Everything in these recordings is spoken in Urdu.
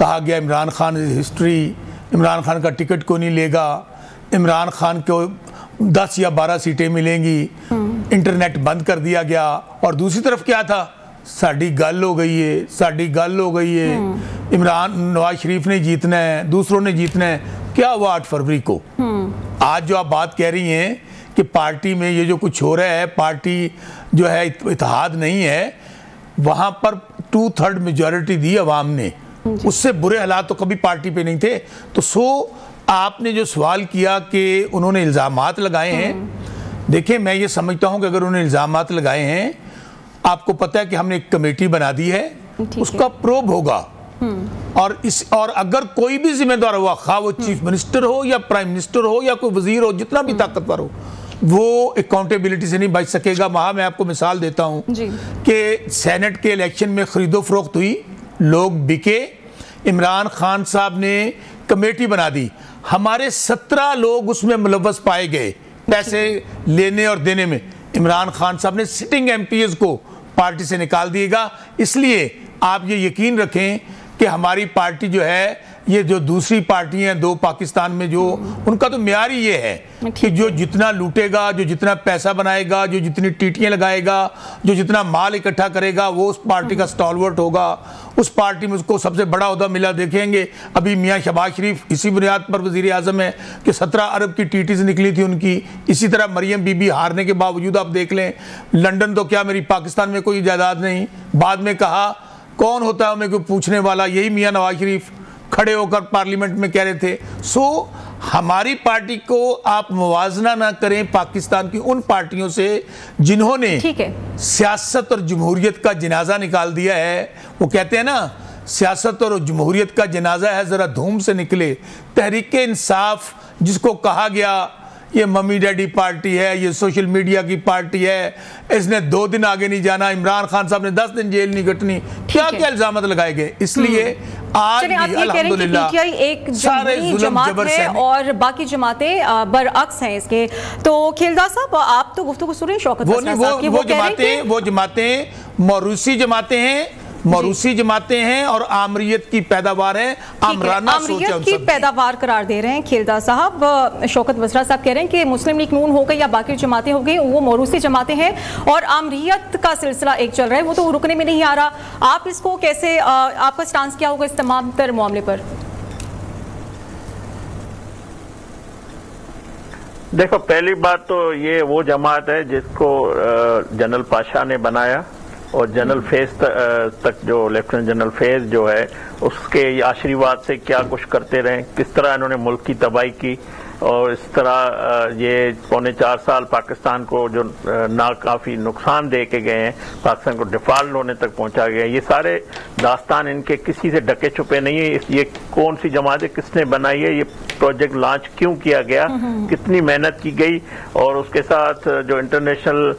کہا گیا عمران خان ہسٹری، عمران خان کا ٹکٹ کو نہیں لے گا، عمران خان کو 10 یا 12 سیٹیں ملیں گی، انٹرنیٹ بند کر دیا گیا. اور دوسری طرف کیا تھا؟ ساڑی گل ہو گئی ہے، ساڑی گل ہو گئی ہے، نواز شریف نے جیتنا ہے، دوسروں نے جیتنا ہے. کیا ہوا 8 فروری کو؟ آج جو آپ بات کہہ رہی ہیں کہ پارٹی میں یہ جو کچھ ہو رہا ہے، پارٹی جو ہے اتحاد نہیں ہے، وہاں پر 2/3 میجورٹی دی عوام نے. اس سے برے حالات تو کبھی پارٹی پہ نہیں تھے. تو آپ نے جو سوال کیا کہ انہوں نے الزامات لگائے ہیں، دیکھیں میں یہ سمجھتا ہوں کہ اگر انہوں نے الزامات لگائے ہیں، آپ کو پتہ ہے کہ ہم نے ایک کمیٹی بنا دی ہے، اس کا پروب ہوگا. اور اگر کوئی بھی ذمہ دار ہوا، خواہ وہ چیف منسٹر ہو یا پرائم منسٹر ہو یا کوئی وزیر ہو، جتنا بھی طاقتور ہو، وہ اکاؤنٹیبلٹی سے نہیں بچ سکے گا. وہاں میں آپ کو مثال دیتا ہوں کہ سینٹ کے الیکشن میں خرید و فروخت ہوئی، لوگ بکے، عمران خان صاحب نے کمیٹی بنا دی، ہمارے 17 لوگ اس میں ملوث پائے گئے پیسے لینے اور دینے میں. عمران خان صاحب نے سٹنگ ایم پی ایز کو پارٹی سے نکال دیے گا. اس لیے آپ یہ یقین رکھیں کہ ہماری پارٹی جو ہے، یہ جو دوسری پارٹی ہیں 2 پاکستان میں، جو ان کا تو معیار ہی یہ ہے کہ جو جتنا لوٹے گا، جو جتنا پیسہ بنائے گا، جو جتنی ٹیٹیاں لگائے گا، جو جتنا مال اکٹھا کرے گا، وہ اس پارٹی کا سٹالورٹ ہوگا. اس پارٹی میں اس کو سب سے بڑا عہدہ ملا. دیکھیں گے ابھی میاں شہباز شریف اسی بنیاد پر وزیر اعظم ہے کہ 17 ارب کی ٹیٹیز نکلی تھی ان کی. اسی طرح مریم بی بی ہارنے کے باوجود آپ دیکھ لیں، لنڈن تو کیا میری پاکستان میں کوئی جائیداد نہیں. بعد میں کہا کون ہوتا ہے ہمیں کوئی پوچھنے والا، یہی میاں نواز شریف کھڑے ہو کر پارلیمنٹ میں کہہ رہے تھے. ہماری پارٹی کو آپ موازنہ نہ کریں پاکستان کی ان پارٹیوں سے جنہوں نے سیاست اور جمہوریت کا جنازہ نکال دیا ہے. وہ کہتے ہیں نا، سیاست اور جمہوریت کا جنازہ ہے ذرا دھوم سے نکلے. تحریک انصاف جس کو کہا گیا یہ ممی ڈیڈی پارٹی ہے، یہ سوشل میڈیا کی پارٹی ہے، اس نے 2 دن آگے نہیں جانا، عمران خان صاحب نے 10 دن جیل نہیں کٹنی، کیا کیا الزامات لگائے گئے. اس لیے آج بھی الحمدللہ ایک جماعت ہے اور باقی جماعتیں برعکس ہیں اس کے. تو کھیلدار صاحب آپ تو گفتگو سن رہے ہیں شوکت بسرا صاحب کی، وہ جماعتیں موروثی جماعتیں ہیں اور آمریت کی پیداوار ہیں، آمریت کی پیداوار قرار دے رہے ہیں کھیلدار صاحب. شوکت بسرا صاحب کہہ رہے ہیں کہ مسلم لیگ نون ہو گئی یا باقی جماعتیں ہو گئی، وہ موروثی جماعتیں ہیں اور آمریت کا سلسلہ ایک چل رہا ہے، وہ تو رکنے میں نہیں آ رہا. آپ اس کو کیسے، آپ کا سٹانس کیا ہوگا اس تمام تر معاملے پر؟ دیکھو، پہلی بات تو یہ وہ جماعت ہے جس کو جنرل پاشا نے بنایا، اور جنرل فیض تک جو لیفٹیننٹ جنرل فیض جو ہے اس کے آشیرواد سے کیا کچھ کرتے رہے، کس طرح انہوں نے ملک کی تباہی کی، اور اس طرح یہ 4.25 سال پاکستان کو جو کافی نقصان دے کے گئے ہیں، پاکستان کو ڈیفالٹ ہونے تک پہنچا گئے. یہ سارے داستان ان کے کسی سے ڈکے چھپے نہیں ہیں. یہ کون سی جماعت ہے، کس نے بنائی ہے، یہ پروجیکٹ لانچ کیوں کیا گیا، کتنی محنت کی گئی، اور اس کے ساتھ جو انٹرنیشنل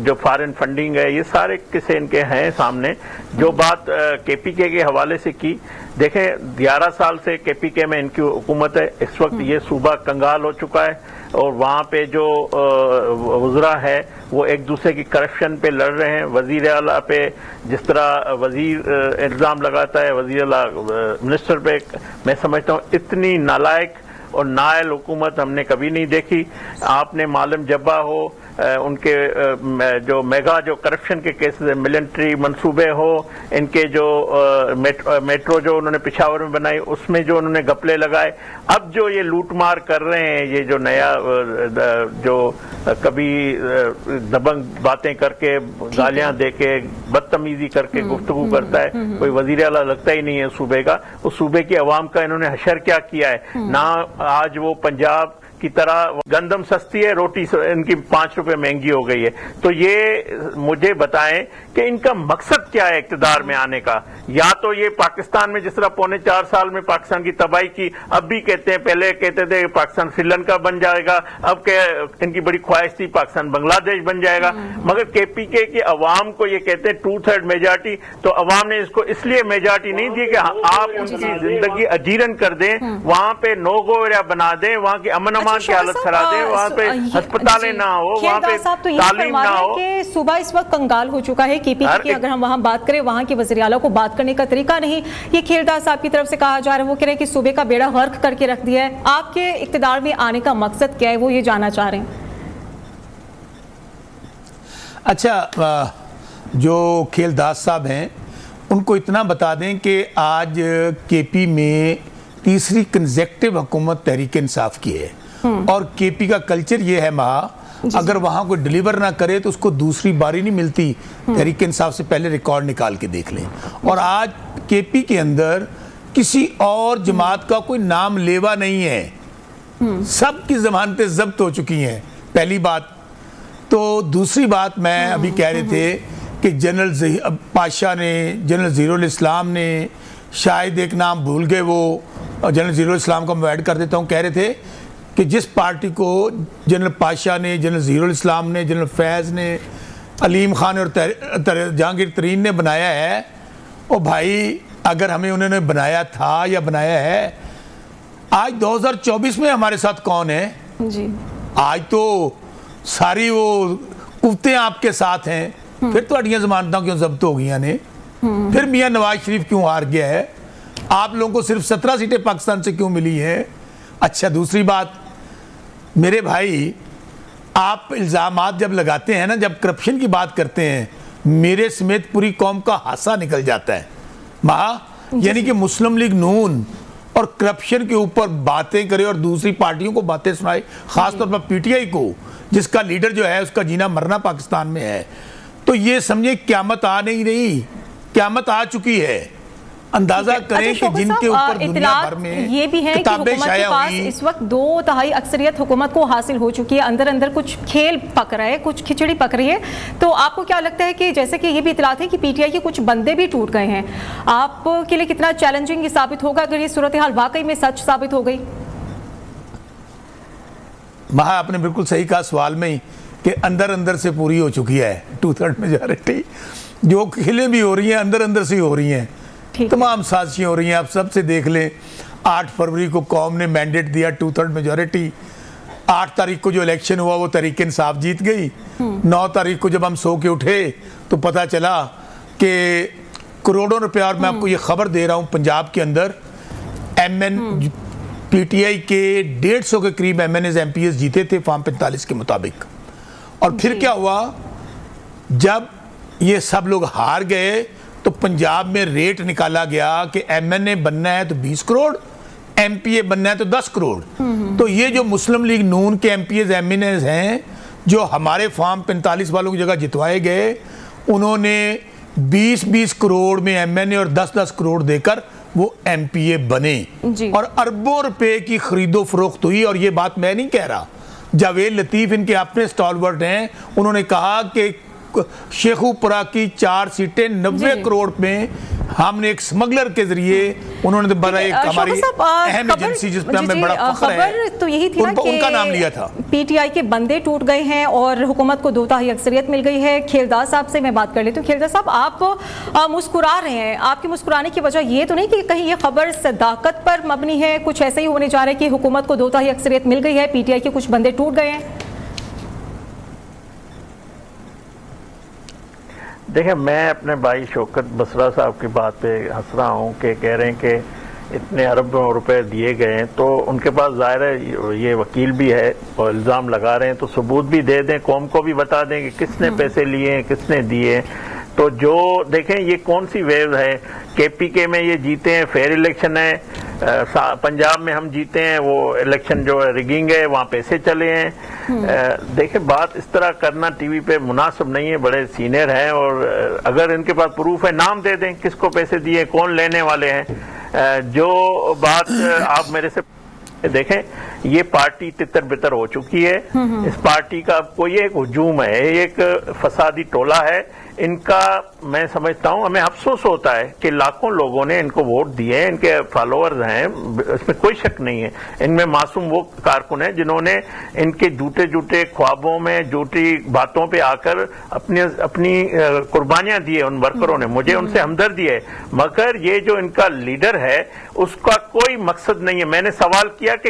جو فارن فنڈنگ ہے، یہ سارے قصے ان کے ہیں سامنے. جو بات کے پی کے حوالے سے کی، دیکھیں 11 سال سے کے پی کے میں ان کی حکومت ہے. اس وقت یہ صوبہ کنگال ہو چکا ہے، اور وہاں پہ جو وزراء ہے وہ ایک دوسرے کی کرپشن پہ لڑ رہے ہیں. وزیر اعلیٰ پہ جس طرح وزیر الزام لگاتا ہے، وزیر اعلیٰ منسٹر پہ، میں سمجھتا ہوں اتنی نالائق اور نائل حکومت ہم نے کبھی نہیں دیکھی. آپ نے معلم جبہ ہو، ان کے جو میگا جو کرپشن کے کیسز ہیں، ملنٹری منصوبے ہو، ان کے جو میٹرو جو انہوں نے پشاور میں بنائی اس میں جو انہوں نے گپلے لگائے، اب جو یہ لوٹ مار کر رہے ہیں، یہ جو نیا جو کبھی دبنگ باتیں کر کے، گالیاں دے کے، بدتمیزی کر کے گفتگو کرتا ہے، کوئی وزیر اعلیٰ لگتا ہی نہیں ہے صوبے کا. اس صوبے کے عوام کا انہوں نے حشر کیا کیا ہے. نہ آج وہ پنجاب کی طرح گندم سستی ہے، روٹی ان کی 5 روپے مہنگی ہو گئی ہے. تو یہ مجھے بتائیں کہ ان کا مقصد کیا ہے اقتدار میں آنے کا. یا تو یہ پاکستان میں جس طرح 4.25 سال میں پاکستان کی تباہی کی، اب بھی کہتے ہیں، پہلے کہتے تھے کہ پاکستان سری لنکا بن جائے گا، اب کہ ان کی بڑی خواہش تھی پاکستان بنگلہ دیش بن جائے گا. مگر کے پی کے کی عوام کو یہ کہتے ہیں 2/3 میجارٹی، تو عوام نے اس کو اس لیے میجارٹی نہیں دی کہ آپ ان کی زندگی اجیرن کر دیں، وہاں پہ نو گو ایریا بنا دیں، وہاں کی امن امان وہاں کی حالت خراب ہے، وہاں پہ ہسپتالیں نہ ہو، وہاں پہ تعلیم نہ ہو. کہ صوبہ اس وقت کنگال ہو چکا ہے کے پی کی. اگر ہم وہاں بات کریں، وہاں کے وزیر اعلیٰ کو بات کرنے کا طریقہ نہیں. یہ کھیلداس صاحب کی طرف سے کہا جا رہا ہے، وہ کہہ رہے ہیں کہ صوبے کا بیڑا غرق کر کے رکھ دیا ہے. آپ کے اقتدار میں آنے کا مقصد کیا ہے، وہ یہ جاننا چاہ رہے ہیں. اچھا، جو کھیلداس صاحب ہیں ان کو اتنا بتا دیں کہ آج کے پی میں تیسری کنزیکٹیو حکومت تحریک انصاف کی ہے، اور کے پی کا کلچر یہ ہے اگر وہاں کوئی ڈیلیور نہ کرے تو اس کو دوسری باری نہیں ملتی. تحریک انصاف سے پہلے ریکارڈ نکال کے دیکھ لیں. اور آج کے پی کے اندر کسی اور جماعت کا کوئی نام لیوا نہیں ہے، سب کی ضمانتیں ضبط ہو چکی ہیں. پہلی بات تو. دوسری بات میں ابھی کہہ رہے تھے کہ جنرل پاشا نے، جنرل ظہیر الاسلام نے، شاید ایک نام بھول گئے وہ، جنرل ظہیر الاسلام کو میں ایڈ کر دیتا ہوں، کہہ رہے تھے کہ جس پارٹی کو جنرل پاشا نے، جنرل ظہیر الاسلام نے، جنرل فیض نے، علیم خان اور جہانگیر ترین نے بنایا ہے، او بھائی اگر ہمیں انہوں نے بنایا تھا یا بنایا ہے، آج 2024 میں ہمارے ساتھ کون ہے؟ جی آج تو ساری وہ قوتیں آپ کے ساتھ ہیں. پھر تو اڈیاں ضمانتوں کیوں ضبط ہو گئی نے؟ پھر میاں نواز شریف کیوں ہار گیا ہے؟ آپ لوگوں کو صرف 17 سیٹیں پاکستان سے کیوں ملی ہیں؟ اچھا، دوسری بات میرے بھائی، آپ الزامات جب لگاتے ہیں نا، جب کرپشن کی بات کرتے ہیں، میرے سمیت پوری قوم کا ہاسا نکل جاتا ہے. یعنی کہ مسلم لیگ نون اور کرپشن کے اوپر باتیں کرے اور دوسری پارٹیوں کو باتیں سنائے، خاص طور پر پی ٹی آئی کو، جس کا لیڈر جو ہے اس کا جینا مرنا پاکستان میں ہے. تو یہ سمجھے قیامت آ نہیں رہی، قیامت آ چکی ہے. اندازہ کریں کہ جن کے اوپر دنیا بھر میں یہ بھی ہے کہ حکومت کے پاس اس وقت 2/3 اکثریت حکومت کو حاصل ہو چکی ہے. اندر اندر کچھ کھیل پک رہا ہے، کچھ کھچڑی پک رہی ہے. تو آپ کو کیا لگتا ہے کہ جیسے کہ یہ بھی اطلاعات ہے کہ پی ٹی آئی کے کچھ بندے بھی ٹوٹ گئے ہیں، آپ کے لیے کتنا چیلنجنگ یہ ثابت ہوگا اگر یہ صورتحال واقعی میں سچ ثابت ہو گئی؟ آپ نے بالکل صحیح کہا سوال میں ہی کہ اندر اندر سے پوری ہو چکی ہے 2/3 میجارٹی. جو کھیلیں بھی ہو رہی ہیں اندر اندر سے ہو رہی ہیں، تمام سازشیں ہو رہی ہیں. آپ سب سے دیکھ لیں، 8 فروری کو قوم نے مینڈیٹ دیا 2/3 میجارٹی. 8 تاریخ کو جو الیکشن ہوا وہ تحریک انصاف جیت گئی. 9 تاریخ کو جب ہم سو کے اٹھے تو پتہ چلا کہ کروڑوں روپے، اور میں آپ کو یہ خبر دے رہا ہوں، پنجاب کے اندر پی ٹی آئی کے 150 کے قریب MNAs MPs جیتے تھے فارم 45 کے مطابق. اور پھر کیا ہوا، جب یہ سب لوگ ہار گئے تو پنجاب میں ریٹ نکالا گیا کہ ایم این اے بننا ہے تو 20 کروڑ، ایم پی اے بننا ہے تو 10 کروڑ. تو یہ جو مسلم لیگ نون کے MPAs MNAs ہیں جو ہمارے فارم 45 والوں کی جگہ جتوائے گئے، انہوں نے 20 کروڑ میں ایم این اے اور 10 کروڑ دے کر وہ ایم پی اے بنے. اور اربوں روپے کی خرید و فروخت ہوئی. اور یہ بات میں نہیں کہہ رہا، جاوید لطیف ان کے اپنے سٹالورٹ ہیں، انہوں نے کہا کہ شیخو پورہ کی 4 سیٹیں 90 کروڑ میں ہم نے ایک سمگلر کے ذریعے، انہوں نے بڑا ایک ہماری اہم ایجنسی جس پہ ہمیں بڑا فخر ہے، تو یہی تھی نا ان کا نام لیا تھا. پی ٹی آئی کے بندے ٹوٹ گئے ہیں اور حکومت کو 2/3 اکثریت مل گئی ہے. کھیلداس صاحب سے میں بات کر لیتی ہوں. کھیلداس صاحب، آپ مسکرا رہے ہیں، آپ کے مسکرانے کی وجہ یہ تو نہیں کہ کہیں یہ خبر صداقت پر مبنی ہے، کچھ ایسے ہی ہونے جا رہا ہے کہ حکومت کو 2/3 اکثریت مل گئی ہے، پی ٹی آئی کے کچھ بندے ٹوٹ گئے ہیں؟ دیکھیں، میں اپنے بھائی شوکت بسرا صاحب کی بات پہ ہنس رہا ہوں کہ کہہ رہے ہیں کہ اتنے اربوں روپے دیے گئے ہیں. تو ان کے پاس ظاہر ہے یہ وکیل بھی ہے اور الزام لگا رہے ہیں، تو ثبوت بھی دے دیں، قوم کو بھی بتا دیں کہ کس نے پیسے لیے ہیں، کس نے دیے. تو جو دیکھیں یہ کون سی ویو ہے، کے پی کے میں یہ جیتے ہیں، فیئر الیکشن ہے. پنجاب میں ہم جیتے ہیں، وہ الیکشن جو ہے ریگنگ ہے، وہاں پیسے چلے ہیں. دیکھیں بات اس طرح کرنا ٹی وی پہ مناسب نہیں ہے، بڑے سینئر ہیں، اور اگر ان کے پاس پروف ہے نام دے دیں کس کو پیسے دیے، کون لینے والے ہیں. جو بات آپ میرے سے دیکھیں، یہ پارٹی تتر بتر ہو چکی ہے. اس پارٹی کا کوئی ایک ہجوم ہے، ایک فسادی ٹولہ ہے. ان کا میں سمجھتا ہوں ہمیں افسوس ہوتا ہے کہ لاکھوں لوگوں نے ان کو ووٹ دیے، ان کے فالوورز ہیں، اس میں کوئی شک نہیں ہے. ان میں معصوم وہ کارکن ہیں جنہوں نے ان کے جھوٹے خوابوں میں، جھوٹی باتوں پہ آ کر اپنی قربانیاں دیے. ان ورکروں نے، مجھے ان سے ہمدردی ہے، مگر یہ جو ان کا لیڈر ہے اس کا کوئی مقصد نہیں ہے. میں نے سوال کیا کہ